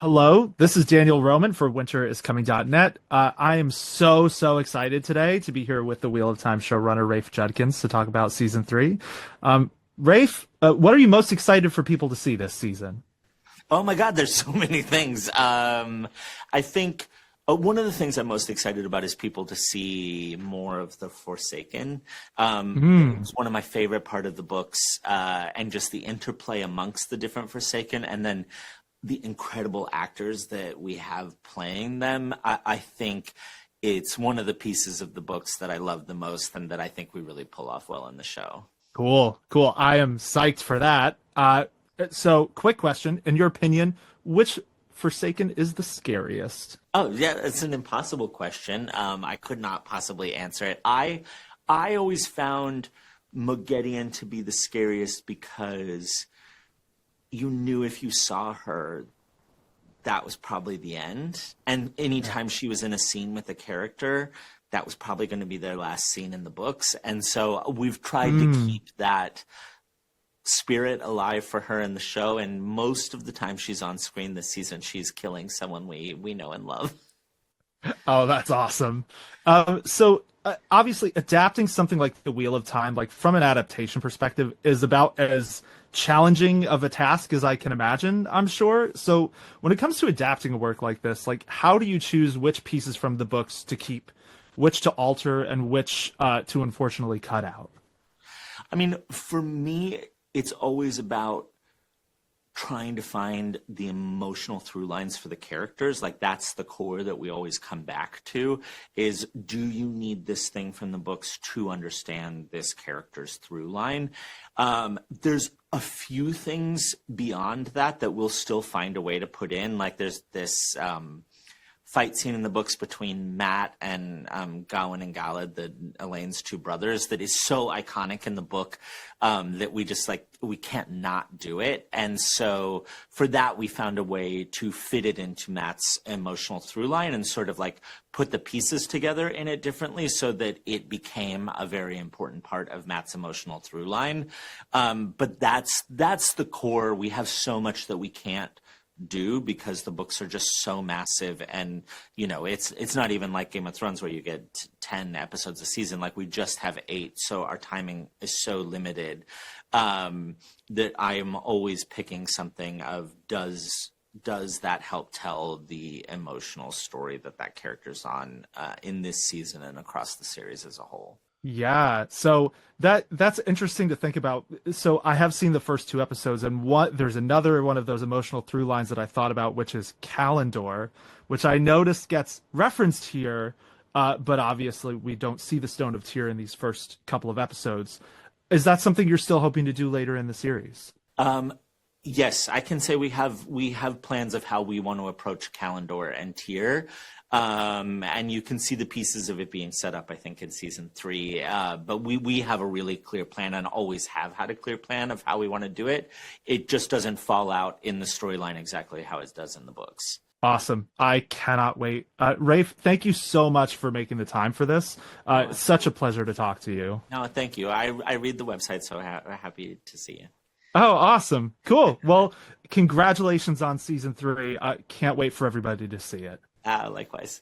Hello, this is Daniel Roman for winteriscoming.net. I am so excited today to be here with the Wheel of Time showrunner Rafe Judkins to talk about season three. Rafe, what are you most excited for people to see this season? Oh my God, there's so many things. I think one of the things I'm most excited about is people to see more of the Forsaken. Hmm. It's one of my favorite part of the books, and just the interplay amongst the different Forsaken, and then the incredible actors that we have playing them. I think it's one of the pieces of the books that I love the most, and that I think we really pull off well in the show. Cool. I am psyched for that. So quick question, in your opinion, which Forsaken is the scariest? Oh yeah, it's an impossible question. I could not possibly answer it. I always found Moghedian to be the scariest because you knew if you saw her, that was probably the end. And anytime she was in a scene with a character, that was probably going to be their last scene in the books. And so we've tried to Hmm. keep that spirit alive for her in the show. And most of the time she's on screen this season, she's killing someone we know and love. Oh, that's awesome. Obviously, adapting something like The Wheel of Time, like from an adaptation perspective, is about as challenging of a task as I can imagine, I'm sure. So, when it comes to adapting a work like this, like how do you choose which pieces from the books to keep, which to alter, and which to unfortunately cut out? I mean, for me, it's always about trying to find the emotional through lines for the characters. Like that's the core that we always come back to is, do you need this thing from the books to understand this character's through line? There's a few things beyond that that we'll still find a way to put in. Like there's this fight scene in the books between Matt and Gawain and Galad, Elaine's two brothers, that is so iconic in the book, that we just like, we can't not do it. And so for that, we found a way to fit it into Matt's emotional through line and sort of like put the pieces together in it differently so that it became a very important part of Matt's emotional through line. But that's the core. We have so much that we can't do because the books are just so massive, and it's not even like Game of Thrones where you get 10 episodes a season. Like we just have 8, so our timing is so limited, that I am always picking something of, does that help tell the emotional story that character's on, in this season and across the series as a whole. Yeah, so that's interesting to think about. So I have seen the first two episodes, and there's another one of those emotional through lines that I thought about, which is Kalendor, which I noticed gets referenced here, but obviously we don't see the Stone of Tyr in these first couple of episodes. Is that something you're still hoping to do later in the series? Um, yes, I can say we have plans of how we want to approach Kalendor and Tyr, and you can see the pieces of it being set up, I think, in season 3. But we have a really clear plan, and always have had a clear plan of how we want to do it. It just doesn't fall out in the storyline exactly how it does in the books. Awesome. I cannot wait. Rafe, thank you so much for making the time for this. Oh, Such a pleasure to talk to you. no, thank you. I read the website, so happy to see you. Oh, awesome. Cool. Well, congratulations on season three. I can't wait for everybody to see it. Likewise.